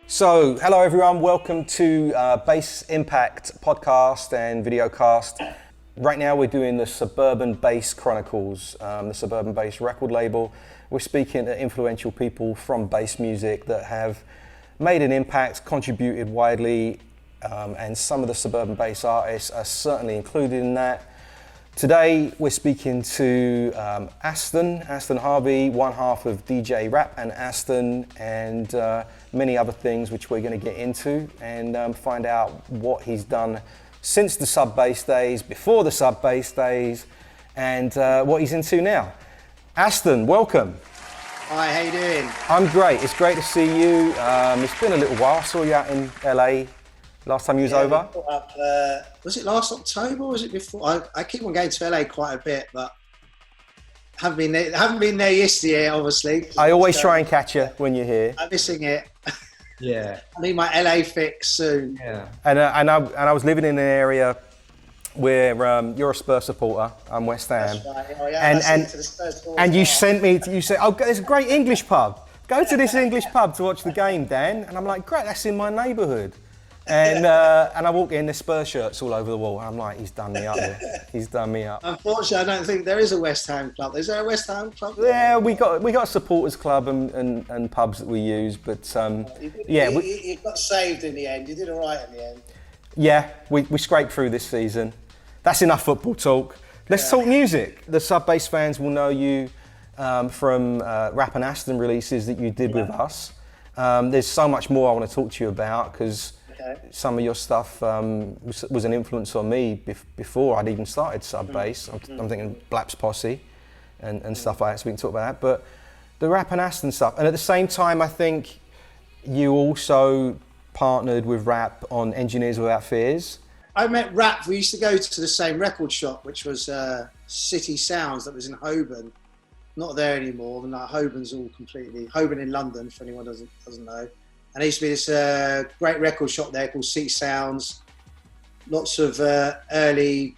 So, hello everyone, welcome to Bass Impact podcast and videocast. Right now we're doing the Suburban Bass Chronicles, the Suburban Bass record label. We're speaking to influential people from bass music that have made an impact, contributed widely, and some of the Suburban Bass artists are certainly included in that. Today we're speaking to Aston Harvey, one half of DJ Rap and Aston, and many other things which we're going to get into and find out what he's done since the sub bass days, before the sub bass days, and what he's into now. Aston, welcome. Hi, how you doing? I'm great. It's great to see you. It's been a little while. I saw you out in LA last time you was over. We caught up, was it last October or was it before? I keep on going to LA quite a bit, but haven't been there yesterday, obviously. I always try and catch you when you're here. I'm missing it. Yeah. I need my LA fix soon. Yeah. And I was living in an area where you're a Spurs supporter. I'm West Ham. That's right. Oh, yeah, and you sent me. You said, "Oh, there's a great English pub. Go to this English pub to watch the game, Dan." And I'm like, "Great, that's in my neighbourhood." And I walk in, there's Spurs shirts all over the wall. And I'm like, he's done me up there. He's done me up. Unfortunately, I don't think there is a West Ham club. Is there a West Ham club? Yeah, we got a supporters club and pubs that we use, but you got saved in the end. You did all right in the end. Yeah, we scraped through this season. That's enough football talk. Let's talk music. The sub bass fans will know you from Rap and Aston releases that you did with us. There's so much more I want to talk to you about because some of your stuff was an influence on me before I'd even started sub bass. I'm thinking Blaps Posse and stuff like that, so we can talk about that. But the Rap and Aston stuff, and at the same time, I think you also partnered with Rap on Engineers Without Fears. I met Rap. We used to go to the same record shop, which was City Sounds, that was in Holborn. Not there anymore. Like Holborn's all completely Holborn in London, if anyone doesn't know. And there used to be this great record shop there called City Sounds. Lots of early,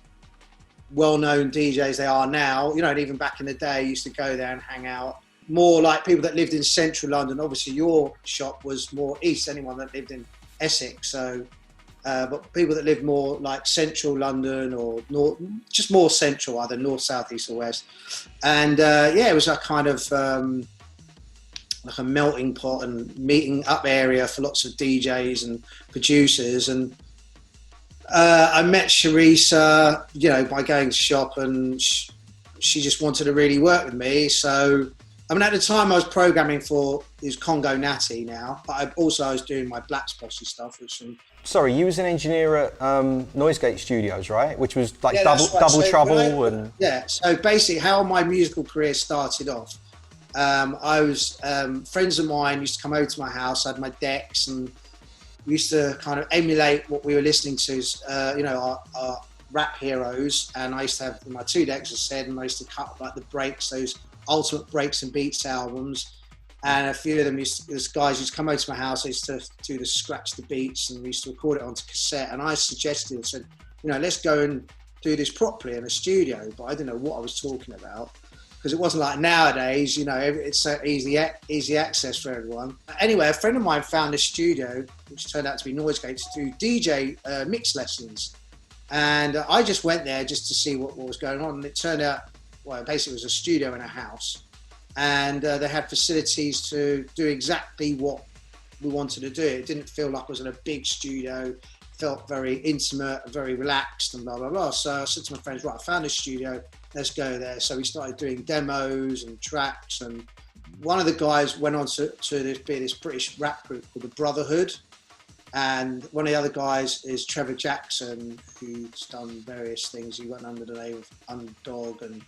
well-known DJs they are now. You know, and even back in the day, used to go there and hang out. More like people that lived in central London. Obviously, your shop was more east. Anyone that lived in Essex, so. But people that live more like central London or north, just more central, either north, south, east or west. And it was a kind of like a melting pot and meeting up area for lots of DJs and producers. And I met Sharisa, by going to shop, and she just wanted to really work with me. So, I mean, at the time I was programming for these Congo Natty now, but I was doing my Blaps Posse stuff, which Sorry, you was an engineer at Noisegate Studios, right? Which was like double so trouble and... Yeah, so basically how my musical career started off, I was, friends of mine used to come over to my house, I had my decks, and we used to kind of emulate what we were listening to, our rap heroes, and I used to have my two decks, as I said, and I used to cut like the breaks, those Ultimate Breaks and Beats albums. And a few of them those guys used to come over to my house. I used to do the scratch the beats, and we used to record it onto cassette. And I suggested and said, let's go and do this properly in a studio. But I didn't know what I was talking about because it wasn't like nowadays. It's so easy access for everyone. Anyway, a friend of mine found a studio which turned out to be Noisegate to do DJ mix lessons, and I just went there just to see what was going on. And it turned out, basically, it was a studio in a house. And they had facilities to do exactly what we wanted to do. It didn't feel like I was in a big studio. It felt very intimate, very relaxed, and blah, blah, blah. So I said to my friends, right, I found a studio, let's go there. So we started doing demos and tracks. And one of the guys went on to this British rap group called The Brotherhood. And one of the other guys is Trevor Jackson, who's done various things. He went under the name of Underdog and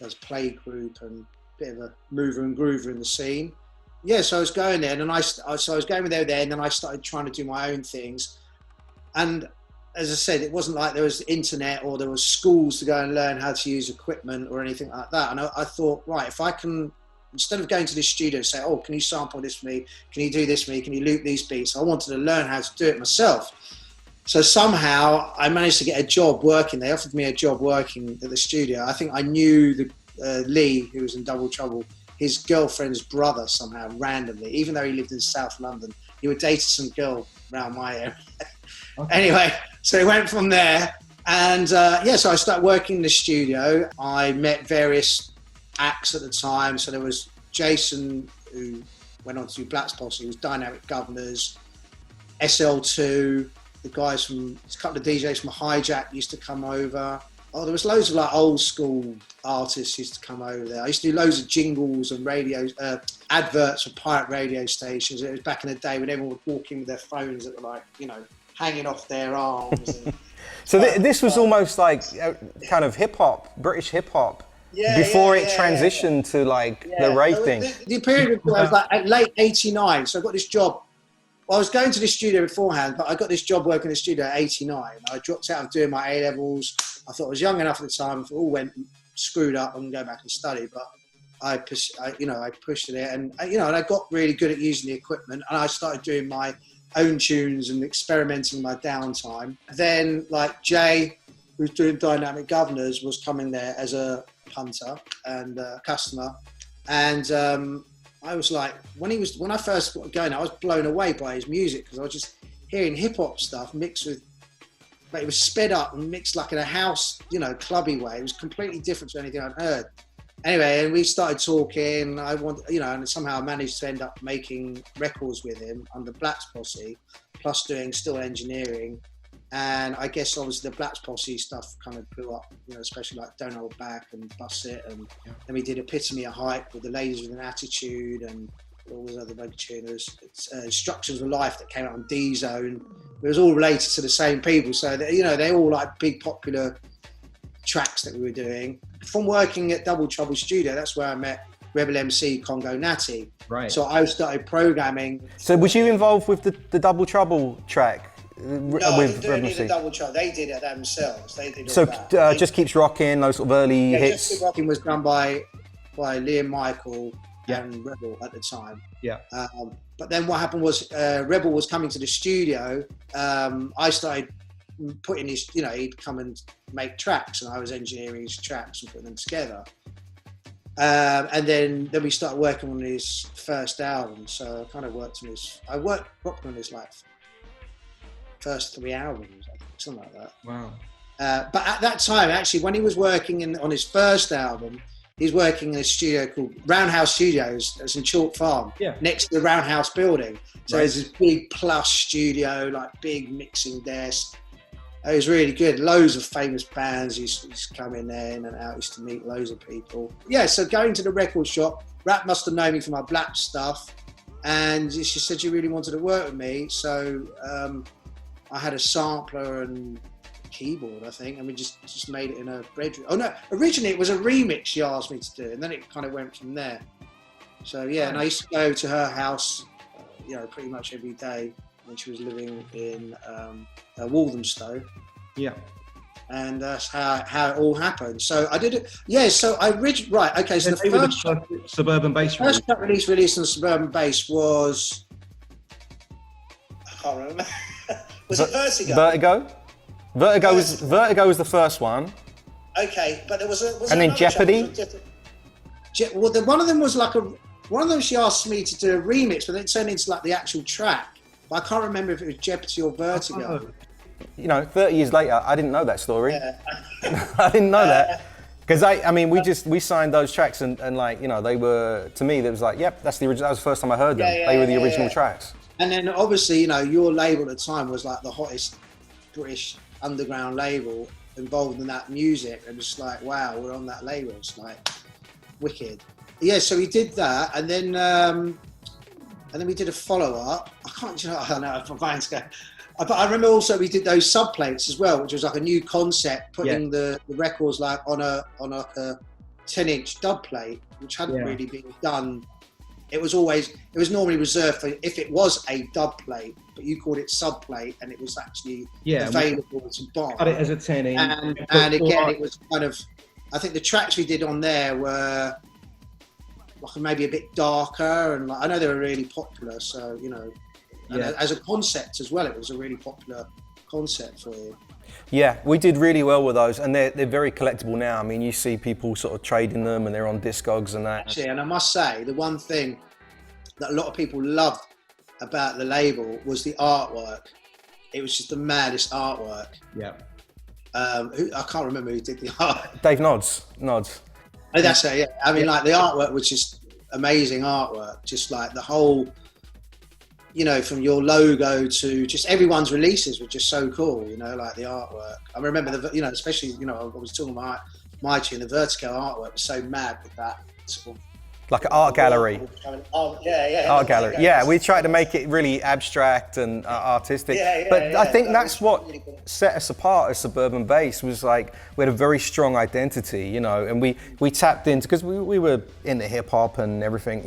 does Playgroup and bit of a mover and groover in the scene. Yeah, so I was going there, and then I was going there, and then I started trying to do my own things. And as I said, it wasn't like there was internet or there was schools to go and learn how to use equipment or anything like that. And I thought, right, if I can, instead of going to this studio and say, oh, can you sample this for me? Can you do this for me? Can you loop these beats? I wanted to learn how to do it myself. So somehow I managed to get a job working. They offered me a job working at the studio. I think I knew Lee, who was in Double Trouble. his girlfriend's brother somehow, randomly, even though he lived in South London. He would date some girl around my area. Okay. Anyway, so it went from there. And so I started working in the studio. I met various acts at the time. So there was Jason, who went on to do Black's Posse. He was Dynamic Governors, SL2, the guys from, a couple of DJs from Hijack used to come over. Oh, there was loads of like old school artists used to come over there. I used to do loads of jingles and radios, adverts for pirate radio stations. It was back in the day when everyone would walk in with their phones that were like, you know, hanging off their arms. And, so this was almost like kind of hip hop, British hip hop, before it transitioned to like the rave thing. The period was like late '89. So I got this job. Well, I was going to the studio beforehand, but I got this job working in the studio at '89. I dropped out of doing my A-levels. I thought I was young enough at the time. If it all went screwed up, I can go back and study. But I pushed it, and I got really good at using the equipment, and I started doing my own tunes and experimenting in my downtime. Then, like Jay, who was doing Dynamic Governors, was coming there as a punter and a customer, and I was like, when I first got going, I was blown away by his music because I was just hearing hip hop stuff mixed with, but it was sped up and mixed like in a house, clubby way. It was completely different to anything I'd heard. Anyway, and we started talking. And somehow I managed to end up making records with him under Black's Posse, plus doing still engineering. And I guess obviously the Black's Posse stuff kind of blew up, especially like Don't Hold Back and Bust It. And then we did Epitome of Hype with the Ladies with an Attitude and all those other big tuners. Instructions for Life that came out on D-Zone. It was all related to the same people. So, they're all like big popular tracks that we were doing. From working at Double Trouble Studio, that's where I met Rebel MC, Congo Natty. Right. So I started programming. So was you involved with the Double Trouble track? No, I didn't do any of the Double Trouble. They did it themselves. They did all that. Just Keeps Rocking, those sort of early hits. Just Keep Rocking was done by Liam Michael and Rebel at the time. Yeah. But then what happened was Rebel was coming to the studio. I started putting his, he'd come and make tracks, and I was engineering his tracks and putting them together. And then we started working on his first album. So I kind of worked on his like first 3 albums, I think, something like that. Wow. But at that time, actually, when he was working on his first album, he was working in a studio called Roundhouse Studios. That's in Chalk Farm, next to the Roundhouse building. So there's this big plush studio, like big mixing desk. It was really good. Loads of famous bands used to come in there in and out. Used to meet loads of people. Yeah, so going to the record shop, Rap must have known me for my Black stuff, and she said she really wanted to work with me. So I had a sampler and keyboard, I think, and we just made it in a bedroom. Oh no, originally it was a remix she asked me to do, and then it kind of went from there. So yeah, and I used to go to her house, pretty much every day when she was living in Walthamstow. Yeah. And that's how it all happened. So I did it. Yeah. So right. Okay. So the first Suburban Bass. First cut released on Suburban Bass was, I can't remember. Was it Vertigo? Vertigo was the first one. Okay, but there was and then Jeopardy. Well, one of them was one of them she asked me to do a remix, but then it turned into like the actual track. But I can't remember if it was Jeopardy or Vertigo. 30 years later, I didn't know that story. Yeah. I didn't know that. Because we signed those tracks and they were, to me, that was like, yep, that's the original. That was the first time I heard them. They were the original tracks. And then obviously, your label at the time was like the hottest British underground label involved in that music. And it's like, wow, we're on that label. It's like wicked. Yeah, so we did that, and then we did a follow-up. I don't know if I'm going to go. But I remember also we did those subplates as well, which was like a new concept, putting the records like on a 10-inch dub plate, which hadn't really been done. It was normally reserved for if it was a dub plate, but you called it sub plate, and it was actually available to buy. Cut it as a 10-inch. And again, it was kind of, I think the tracks we did on there were like maybe a bit darker, and I know they were really popular, so and as a concept as well, it was a really popular concept for you. Yeah, we did really well with those, and they're very collectible now. I mean, you see people sort of trading them, and they're on Discogs and that. Actually, and I must say, the one thing that a lot of people loved about the label was the artwork. It was just the maddest artwork. Yeah. I can't remember who did the art. Dave Nods. Oh, that's it. Yeah. I mean, like the artwork was just amazing artwork. Just like the whole, you know, from your logo to just everyone's releases were just so cool. You know, like the artwork. I remember especially, I was talking about my tune, the Vertigo artwork was so mad with that sort of. Like an art gallery. Oh, yeah. Art gallery. Yeah, we tried to make it really abstract and artistic. But I think that's what set us apart as Suburban Bass, was like we had a very strong identity, and we tapped into, because we were into hip hop and everything,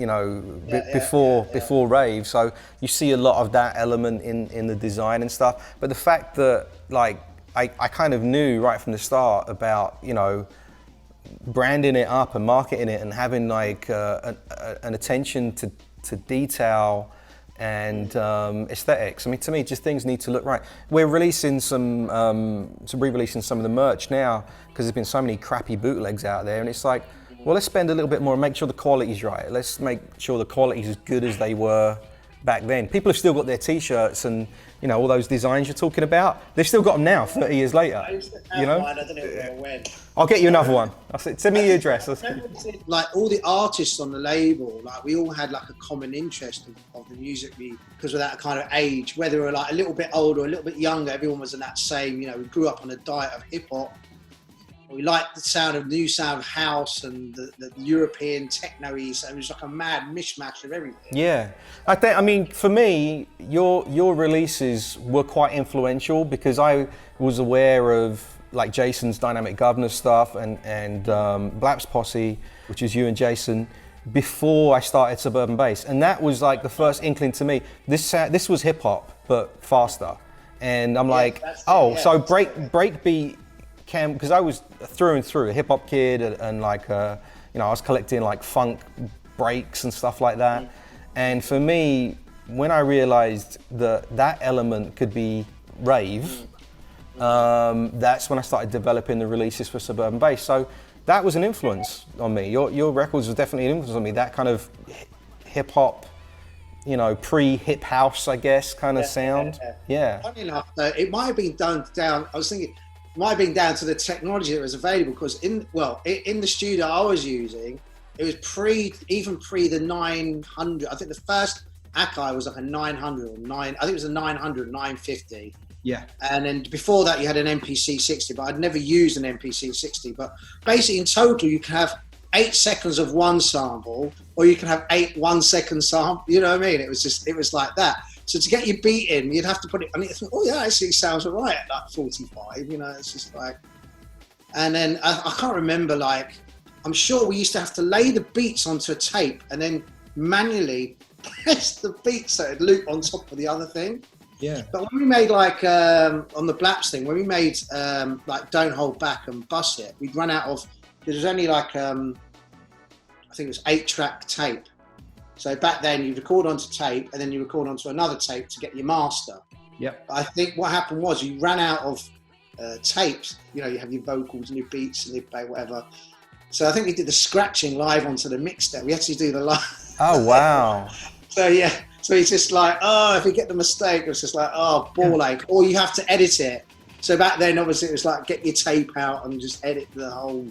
before rave. So you see a lot of that element in the design and stuff. But the fact that like I kind of knew right from the start about, branding it up and marketing it and having like an attention to detail and aesthetics. I mean, to me, just things need to look right. We're releasing re-releasing some of the merch now, because there's been so many crappy bootlegs out there, and it's like, well, let's spend a little bit more and make sure the quality's right. Let's make sure the quality's as good as they were back then. People have still got their t-shirts and all those designs you're talking about. They've still got them now, 30 years later. I don't know where it went. I'll get you another one. I'll say, send me your address. Like all the artists on the label, like we all had like a common interest of the music, because of that kind of age, whether we're like a little bit older or a little bit younger, everyone was in that same, we grew up on a diet of hip hop. We liked the new sound of house and the European techno-y, so it was like a mad mishmash of everything. Yeah, I mean, for me, your releases were quite influential, because I was aware of like Jason's Dynamic Governor stuff and Blaps Posse, which is you and Jason, before I started Suburban Bass, and that was like the first inkling to me. This was hip hop but faster, and I'm like, so breakbeat. Because I was through and through a hip hop kid, and like I was collecting like funk breaks and stuff like that. And for me, when I realized that element could be rave, that's when I started developing the releases for Suburban Bass. So that was an influence on me. Your records was definitely an influence on me. That kind of hip hop, pre-hip house, I guess, kind of sound. Yeah. Funny enough, it might have been down. I was thinking. Might have been down to the technology that was available, because in the studio I was using, it was pre the 900. I think the first Akai was like a 900 or 9. I think it was a 900, 950. Yeah. And then before that you had an MPC 60, but I'd never used an MPC 60. But basically in total you can have 8 seconds of one sample, or you can have 8 1-second sample. You know what I mean? It was like that. So to get your beat in, you'd have to put it. I mean, oh yeah, actually it sounds alright at like 45. It's just like. And then I can't remember. Like, I'm sure we used to have to lay the beats onto a tape and then manually press the beats so it'd loop on top of the other thing. Yeah. But when we made like on the Blaps thing, when we made like Don't Hold Back and Bust It, we'd run out of. There was only like I think it was 8-track tape. So back then you record onto tape and then you record onto another tape to get your master. Yep. I think what happened was you ran out of tapes. You have your vocals and your beats and your whatever. So I think we did the scratching live onto the mix there. We actually do the live. Oh, wow. So yeah, so it's just like, if you get the mistake, it's just like, ball ache. Or you have to edit it. So back then, obviously, it was like, get your tape out and just edit the whole...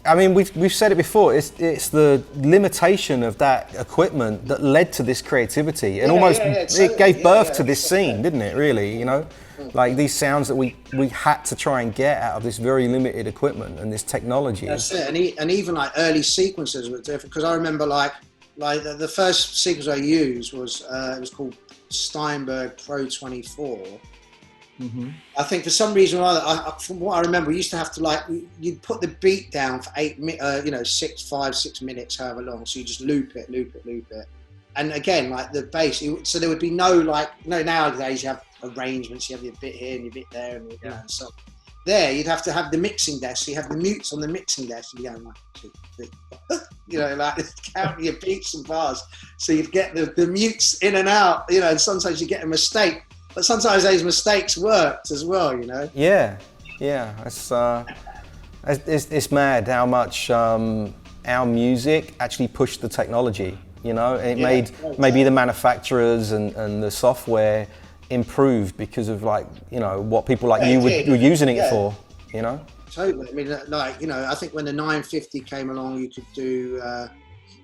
I mean, we've said it before. It's the limitation of that equipment that led to this creativity, and it gave birth to this scene, didn't it? Really, like these sounds that we had to try and get out of this very limited equipment and this technology. That's it. And even like early sequences were different, because I remember like the first sequence I used was it was called Steinberg Pro 24. Mm-hmm. I think for some reason or other, from what I remember, we used to have to you'd put the beat down for 5, 6 minutes, however long. So you just loop it. And again, like the bass, so there would be no nowadays you have arrangements, you have your bit here and your bit there, and so there you'd have to have the mixing desk. So you have the mutes on the mixing desk, and you're going 1, 2, 3, like counting your beats and bars. So you'd get the mutes in and out, and sometimes you get a mistake. But sometimes those mistakes worked as well, you know. Yeah, yeah. It's mad how much our music actually pushed the technology. You know, and it made maybe the manufacturers and the software improved because of, like, you know, what people like you were using it for. You know. Totally. I mean, like, you know, I think when the 950 came along, you could do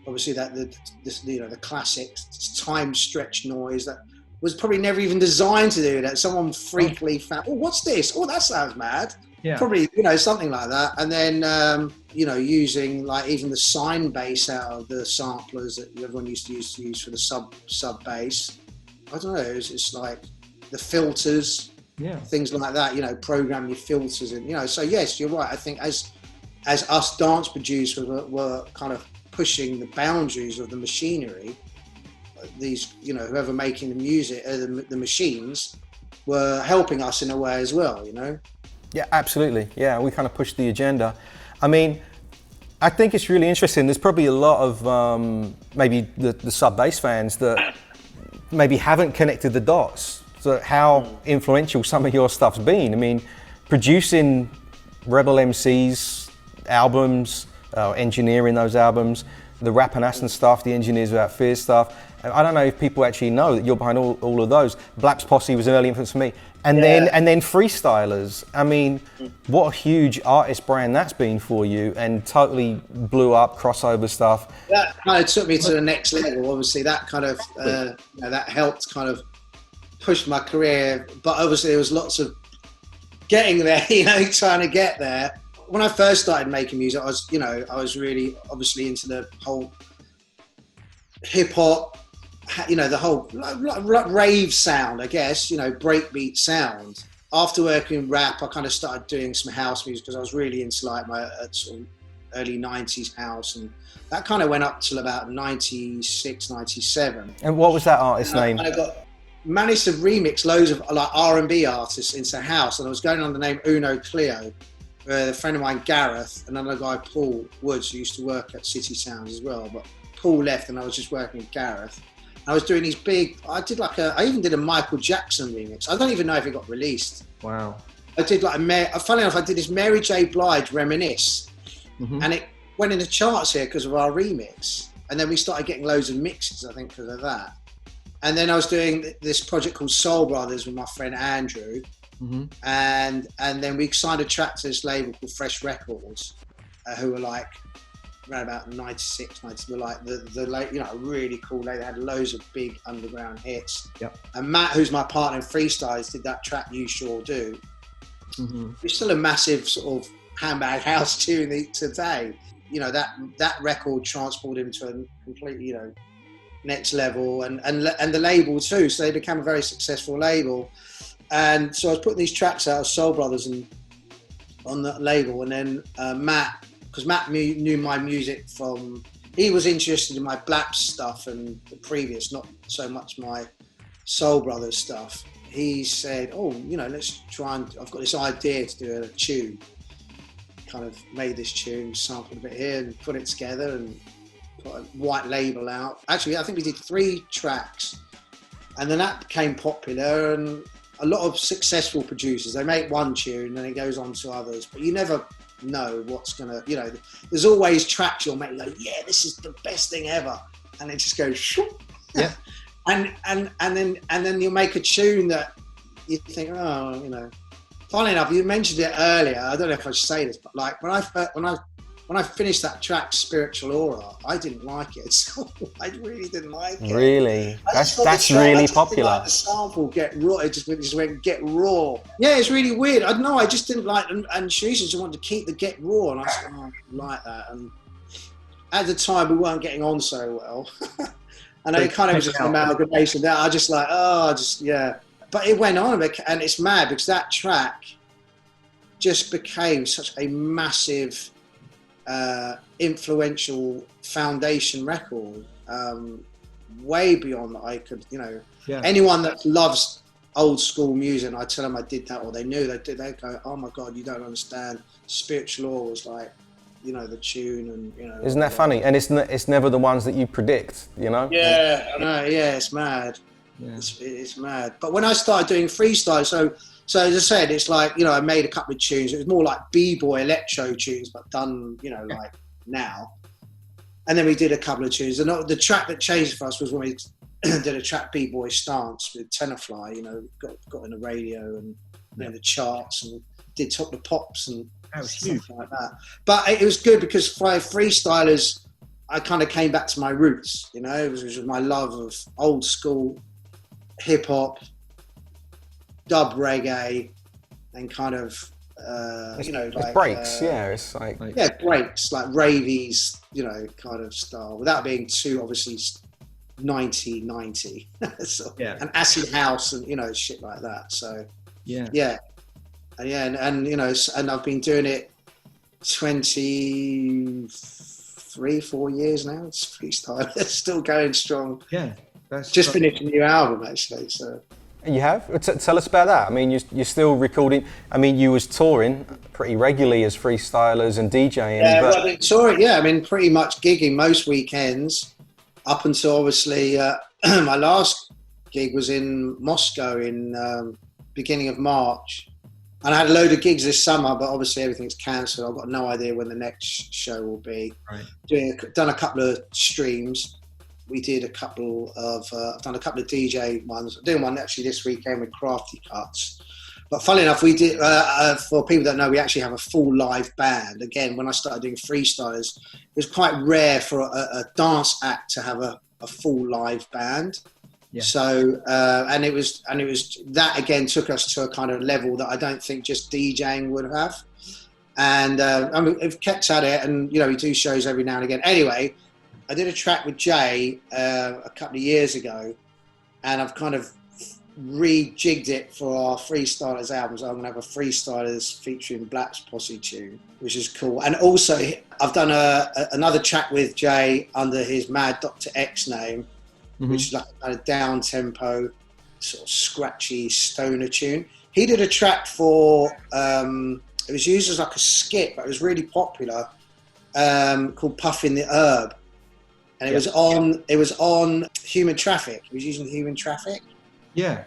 obviously the classic time stretch noise that was probably never even designed to do that. Someone freakily found, oh, what's this? Oh, that sounds mad. Yeah. Probably, you know, something like that. And then, you know, using like even the sine bass out of the samplers that everyone used to use for the sub bass. I don't know. It's like the filters, things like that. You know, program your filters and, you know. So yes, you're right. I think as us dance producers were kind of pushing the boundaries of the machinery, these, you know, whoever making the music, the machines were helping us in a way as well, you know. Yeah, absolutely. Yeah, we kind of pushed the agenda. I mean, I think it's really interesting. There's probably a lot of maybe the sub bass fans that maybe haven't connected the dots to how influential some of your stuff's been. I mean, producing Rebel MC's albums, engineering those albums, the Rap and Aston stuff, the Engineers Without Fear stuff. I don't know if people actually know that you're behind all of those. Black's Posse was an early influence for me. And then Freestylers. I mean, what a huge artist brand that's been for you, and totally blew up crossover stuff. That kind of took me to the next level. Obviously, that kind of you know, that helped kind of push my career. But obviously, there was lots of getting there. You know, trying to get there. When I first started making music, I was really obviously into the whole hip hop. You know, the whole like rave sound, I guess, you know, breakbeat sound. After working in rap, I kind of started doing some house music because I was really into like my sort of early 90s house, and that kind of went up till about 96, 97. And what was that artist's name? I managed to remix loads of like R&B artists into house, and I was going under the name Uno Cleo. A friend of mine, Gareth, and another guy, Paul Woods, who used to work at City Sounds as well, but Paul left and I was just working with Gareth. I was doing these big, I even did a Michael Jackson remix. I don't even know if it got released. Wow. I did like funny enough, I did this Mary J. Blige Reminisce, and it went in the charts here because of our remix. And then we started getting loads of mixes, I think, because of that. And then I was doing this project called Soul Brothers with my friend Andrew. And then we signed a track to this label called Fresh Records, who were like, around about 96, 90, were like the you know, really cool. They had loads of big underground hits. Yep. And Matt, who's my partner in Freestyles, did that track You Sure Do. It's still a massive sort of handbag house tune today. You know, that record transported him to a completely, you know, next level, and the label too. So they became a very successful label. And so I was putting these tracks out of Soul Brothers and on that label, and then Matt, because Matt knew my music from, he was interested in my Black stuff and the previous, not so much my Soul Brothers stuff. He said, oh, you know, let's try and, I've got this idea to do a tune. Kind of made this tune, sampled a bit here and put it together and put a white label out. Actually, I think we did 3 tracks, and then that became popular, and a lot of successful producers, they make one tune and then it goes on to others, but you never know what's gonna, you know, there's always tracks you'll make like, yeah, this is the best thing ever, and it just goes shoop. Yeah. and then you'll make a tune that you think, oh, you know. Funny enough, you mentioned it earlier, I don't know if I should say this, but like when I finished that track, Spiritual Aura, I didn't like it. So I really didn't like it. Really? That's really popular. Like the sample get raw. It just went get raw. Yeah, it's really weird. I don't know. I just didn't like, and she just wanted to keep the get raw, and I said, oh, I don't like that. And at the time, we weren't getting on so well, and it kind of was just an amalgamation. That I just like, yeah. But it went on, and it's mad because that track just became such a massive, influential foundation record, way beyond that I could, you know, anyone that loves old school music, and I tell them I did that, or they knew they did, they go, oh my God, you don't understand. Spiritual Law was like, you know, the tune, and, you know. Isn't that funny? And it's never the ones that you predict, you know? Yeah, I know, yeah, it's mad. It's mad. But when I started doing freestyle, so as I said, it's like, you know, I made a couple of tunes. It was more like b-boy electro tunes, but done, you know, like now. And then we did a couple of tunes. And the track that changed for us was when we did a track b-boy stance with Tenafly, you know, got in the radio and you know, the charts, and did Top the Pops and stuff like that. But it was good because for freestylers, I kind of came back to my roots, you know, it was my love of old school hip hop, dub reggae, and kind of, you know, like breaks, it's like breaks, like ravies, you know, kind of style, without being too obviously 90 so, and acid house and, you know, shit like that. So and you know, and I've been doing it 4 years now. It's freestyle. It's still going strong. That's just finished a new album actually. So you have? Tell us about that. I mean, you're still recording. I mean, you was touring pretty regularly as freestylers and DJing. Well, I've been touring. I mean, pretty much gigging most weekends up until obviously my last gig was in Moscow in beginning of March. And I had a load of gigs this summer, but obviously everything's cancelled. I've got no idea when the next show will be. Right. Done a couple of streams. We did a couple of, I've done a couple of DJ ones. I'm doing one actually this weekend with Crafty Cuts. But funnily enough, we did, for people that know, we actually have a full live band. Again, when I started doing freestylers, it was quite rare for a dance act to have a full live band. Yeah. So, and it was that again took us to a kind of level that I don't think just DJing would have. And I mean, we've kept at it, and you know, we do shows every now and again. Anyway, I did a track with Jay a couple of years ago, and I've kind of rejigged it for our Freestylers albums. I'm going to have a Freestylers featuring Black's Posse tune, which is cool. And also, I've done another track with Jay under his Mad Dr. X name, which is like a kind of down-tempo, sort of scratchy stoner tune. He did a track for, it was used as like a skit, but it was really popular, called Puffin' the Herb. And it was on Human Traffic. He was using Human Traffic. Yeah.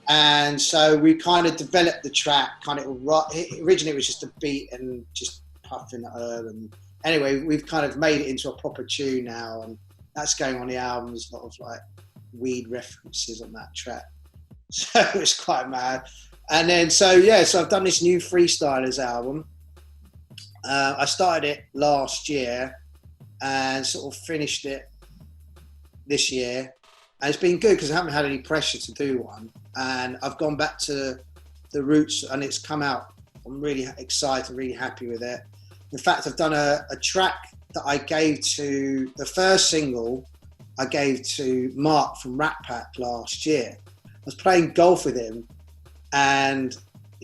And so we kind of developed the track, originally it was just a beat and just Puffin' the Herb. And anyway, we've kind of made it into a proper tune now, and that's going on the album. There's a lot of like weed references on that track. So it's quite mad. And then, so I've done this new Freestylers album. I started it last year and sort of finished it this year. And it's been good because I haven't had any pressure to do one. And I've gone back to the roots and it's come out. I'm really excited, really happy with it. In fact, I've done a track that I gave to, the first single I gave to Mark from Rat Pack last year. I was playing golf with him and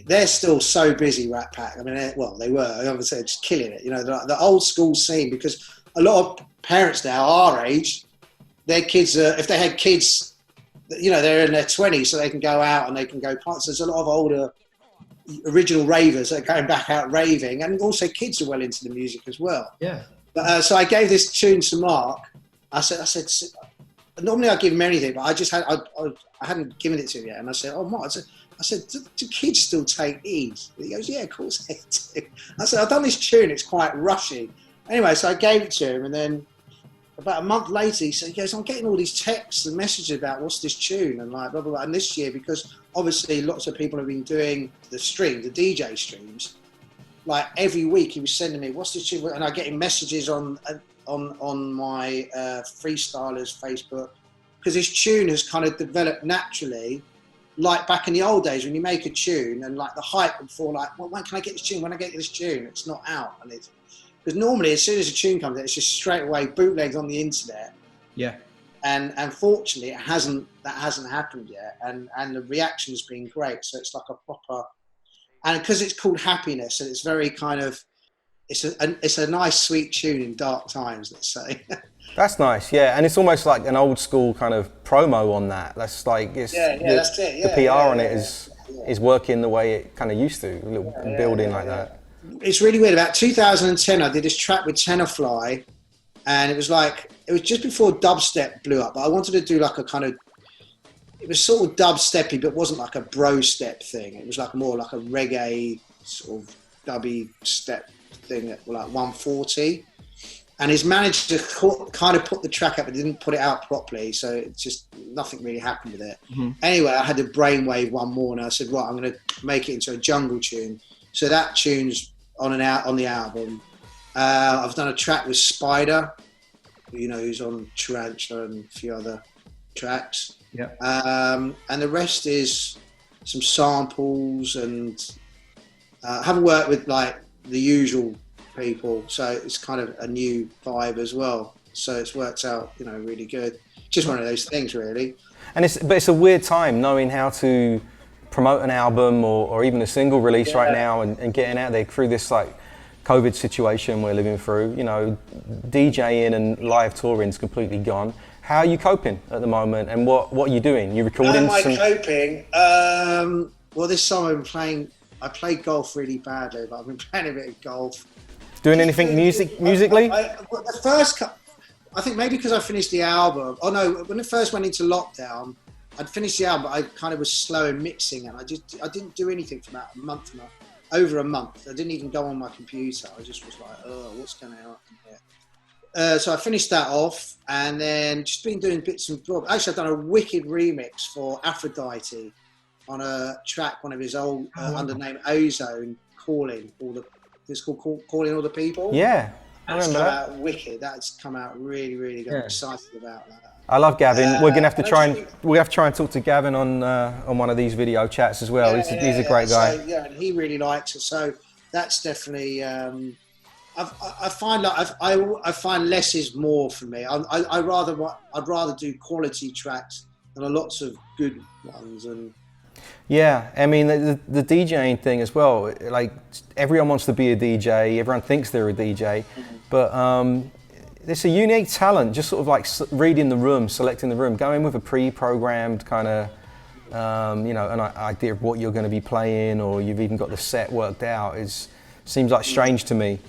they're still so busy, Rat Pack. I mean, they were, obviously just killing it. You know, the old school scene, because a lot of parents now, our age, their kids, if they had kids, you know, they're in their 20s, so they can go out and they can go parties. There's a lot of older original ravers that are going back out raving, and also kids are well into the music as well. Yeah. But, so I gave this tune to Mark. I said, normally I give him anything, but I hadn't given it to him yet. And I said, oh, Mark, I said, do kids still take these? He goes, yeah, of course they do. I said, I've done this tune, it's quite rushy. Anyway, so I gave it to him, and then about a month later, he goes, I'm getting all these texts and messages about what's this tune, and like blah, blah, blah. And this year, because obviously lots of people have been doing the DJ streams, like every week he was sending me, what's this tune? And I get messages on my Freestylers Facebook, because this tune has kind of developed naturally, like back in the old days when you make a tune and like the hype before, like, well, when can I get this tune? When I get this tune, it's not out, and it's because normally as soon as a tune comes out, it's just straight away bootlegs on the internet. Yeah. And fortunately, that hasn't happened yet, and the reaction's been great. So it's like a proper, and because it's called Happiness, and it's very kind of, it's a nice sweet tune in dark times, let's say. That's nice, yeah, and it's almost like an old school kind of promo on that. That's like that's it. Yeah, the PR on it is working the way it kind of used to, building like that. It's really weird. About 2010, I did this track with Tenafly, and it was just before dubstep blew up. But I wanted to do like a kind of it was sort of dubsteppy, but it wasn't like a bro step thing. It was like more like a reggae sort of dubby step thing at like 140. And his manager kind of put the track up, but didn't put it out properly. So it just, nothing really happened with it. Mm-hmm. Anyway, I had to brainwave one more, and I said, right, I'm going to make it into a jungle tune. So that tune's on the album. I've done a track with Spider, you know, who's on Tarantula and a few other tracks. Yeah. And the rest is some samples, and I haven't worked with like the usual people, so it's kind of a new vibe as well. So it's worked out, you know, really good. Just one of those things, really. And it's a weird time knowing how to promote an album or even a single release right now, and getting out there through this like COVID situation we're living through. You know, DJing and live touring's completely gone. How are you coping at the moment, and what are you doing? You recording? How am I coping? Well, this summer I played golf really badly, but I've been playing a bit of golf. Doing anything musically? I think maybe because I finished the album. Oh no, when it first went into lockdown, I'd finished the album, but I kind of was slow in mixing, and I didn't do anything for about over a month. I didn't even go on my computer. I just was like, oh, what's going on here? So I finished that off, and then just been doing bits and bobs. Actually, I've done a wicked remix for Aphrodite on a track, one of his old under the name Ozone, it's called Calling All the People. Yeah, I That's remember come that. out wicked. That's come out really, really good. I'm excited about that. I love Gavin. We're gonna have to try and talk to Gavin on one of these video chats as well. He's a great guy. So, yeah, and he really likes it. So that's definitely. I find less is more for me. I'd rather do quality tracks than lots of good ones. And yeah, I mean the DJing thing as well. Like everyone wants to be a DJ. Everyone thinks they're a DJ, but it's a unique talent. Just sort of like reading the room, selecting the room, going with a pre-programmed kind of an idea of what you're going to be playing, or you've even got the set worked out. Seems like strange to me.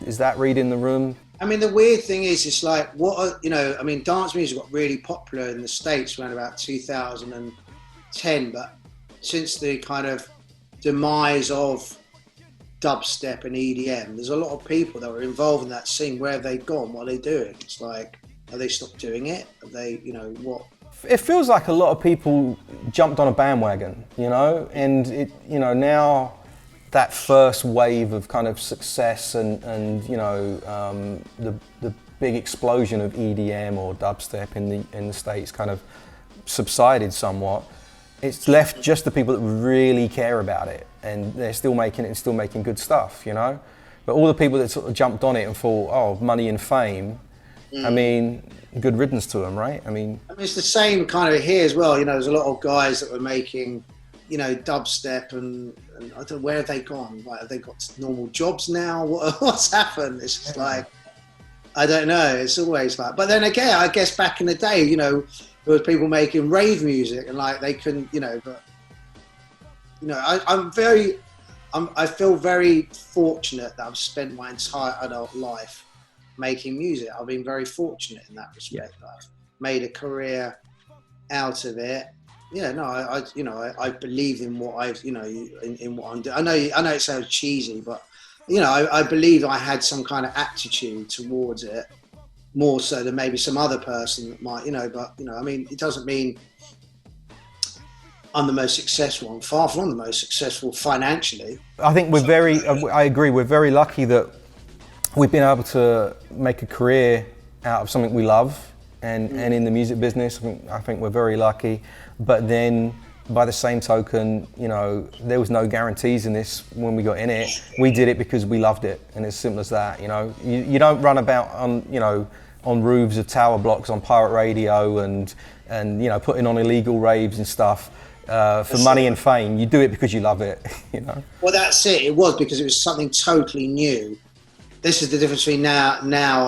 Is that reading the room? I mean, the weird thing is, it's like dance music got really popular in the States around about 2010, but since the kind of demise of dubstep and EDM, there's a lot of people that were involved in that scene. Where have they gone? What are they doing? It's like, have they stopped doing it? Have they, what? It feels like a lot of people jumped on a bandwagon, and now that first wave of kind of success and the big explosion of EDM or dubstep in the States kind of subsided somewhat. It's left just the people that really care about it, and they're still making it and still making good stuff, But all the people that sort of jumped on it and thought, oh, money and fame, I mean, good riddance to them, right? I mean, it's the same kind of here as well. There's a lot of guys that were making, dubstep, and I don't know, where have they gone? Like, have they got normal jobs now? What's happened? It's just like, I don't know. It's always like, but then again, I guess back in the day, there was people making rave music, and like they couldn't, I feel very fortunate that I've spent my entire adult life making music. I've been very fortunate in that respect. Yeah. I've made a career out of it. Yeah, no, I believe in what in what I'm doing. I know it sounds cheesy, but I believe I had some kind of aptitude towards it, more so than maybe some other person that might, but I mean, it doesn't mean I'm the most successful. I'm far from the most successful financially. I think I agree, we're very lucky that we've been able to make a career out of something we love, and in the music business, I think we're very lucky. But then, by the same token, there was no guarantees in this when we got in it. We did it because we loved it, and it's simple as that. You don't run about on roofs of tower blocks on pirate radio and putting on illegal raves and stuff for money and fame. You do it because you love it. Well, that's it. It was because it was something totally new. This is the difference between now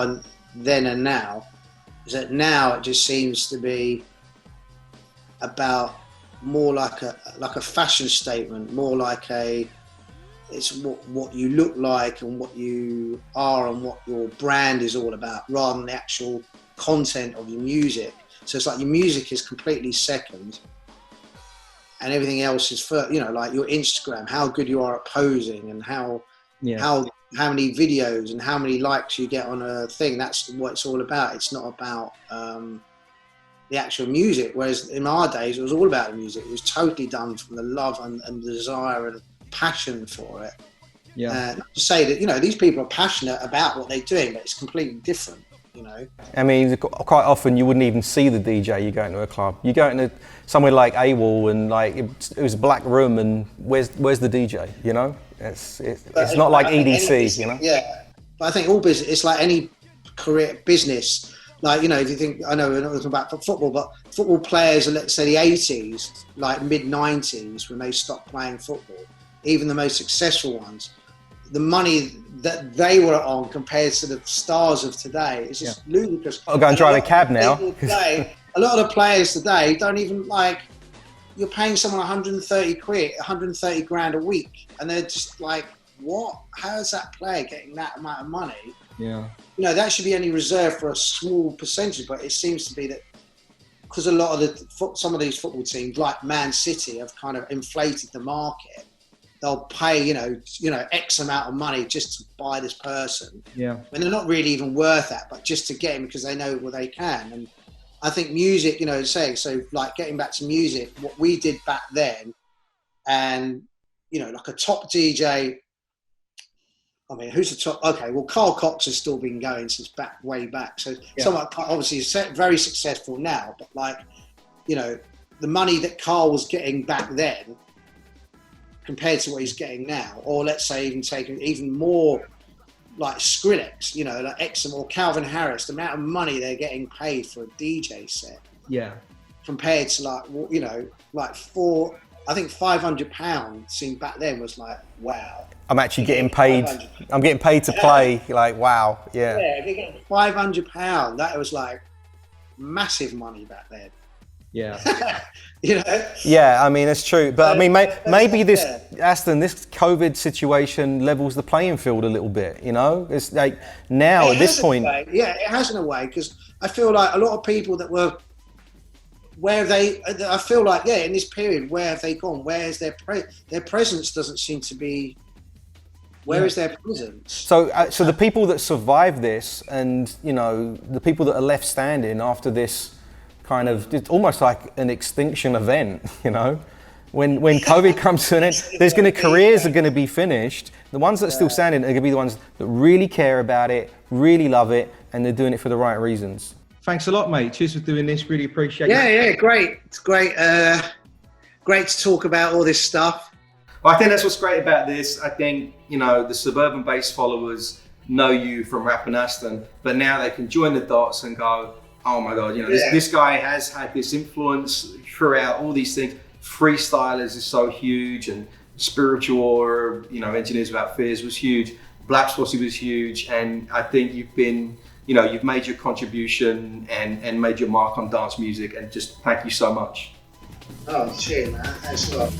and then and now. Is that now it just seems to be about more like a fashion statement, more like it's what you look like and what you are and what your brand is all about, rather than the actual content of your music. So it's like your music is completely second, and everything else is for, you know, like your Instagram, how good you are at posing, and how many videos and how many likes you get on a thing. That's what it's all about. It's not about the actual music. Whereas in our days, it was all about the music. It was totally done from the love and the desire and passion for it. Yeah. Not to say that, you know, these people are passionate about what they're doing, but it's completely different, you know. I mean, quite often you wouldn't even see the DJ. You go into a club, you go into somewhere like AWOL, and like it was a black room, and where's the DJ? You know, it's not like EDC. You know. Yeah, but I think all business, it's like any career business. Like, you know, if you think, I know we're not talking about football, but football players in, let's say, the 80s, like mid-90s, when they stopped playing football, even the most successful ones, the money that they were on compared to the stars of today is just ludicrous. I'll go and drive a cab now. Today, a lot of the players today don't even, like, you're paying someone 130 quid, 130 grand a week, and they're just like, what? How is that player getting that amount of money? Yeah. You know, that should be only reserved for a small percentage, but it seems to be that because a lot of some of these football teams, like Man City, have kind of inflated the market. They'll pay, you know, X amount of money just to buy this person. Yeah. And they're not really even worth that, but just to get him because they know what they can. And I think music, you know, so like getting back to music, what we did back then, and, you know, like a top DJ. I mean, who's the top? Okay, well, Carl Cox has still been going since way back. So someone obviously is very successful now, but like, you know, the money that Carl was getting back then compared to what he's getting now, or let's say even taking even more, like Skrillex, you know, like Exum or Calvin Harris, the amount of money they're getting paid for a DJ set. Yeah. Compared to like, you know, like I think £500 seemed back then was like, wow. I'm actually getting paid. I'm getting paid to play. Like, wow, yeah. Yeah, if you get £500, that was like massive money back then. Yeah. You know. Yeah, I mean it's true, but I mean maybe this Aston, this COVID situation levels the playing field a little bit. You know, it's like now at this point. Yeah, it has in a way, because I feel like a lot of people that were. I feel like, yeah, in this period, where have they gone? Where is their presence doesn't seem to be. Where is their presence? So the people that survive this, and you know, the people that are left standing after this kind of, it's almost like an extinction event. You know, when COVID comes to an end, careers are going to be finished. The ones that are still standing are going to be the ones that really care about it, really love it, and they're doing it for the right reasons. Thanks a lot, mate. Cheers for doing this. Really appreciate it. Yeah, great. It's great. Great to talk about all this stuff. Well, I think that's what's great about this. I think, you know, the Suburban based followers know you from Rapping Aston, but now they can join the dots and go, oh my God, you know, this guy has had this influence throughout all these things. Freestylers is so huge, and Spiritual, or, you know, Engineers Without Fears was huge. Black Swassi was huge, and I think you've made your contribution and made your mark on dance music, and just thank you so much. Oh, cheers, man. Thanks a lot.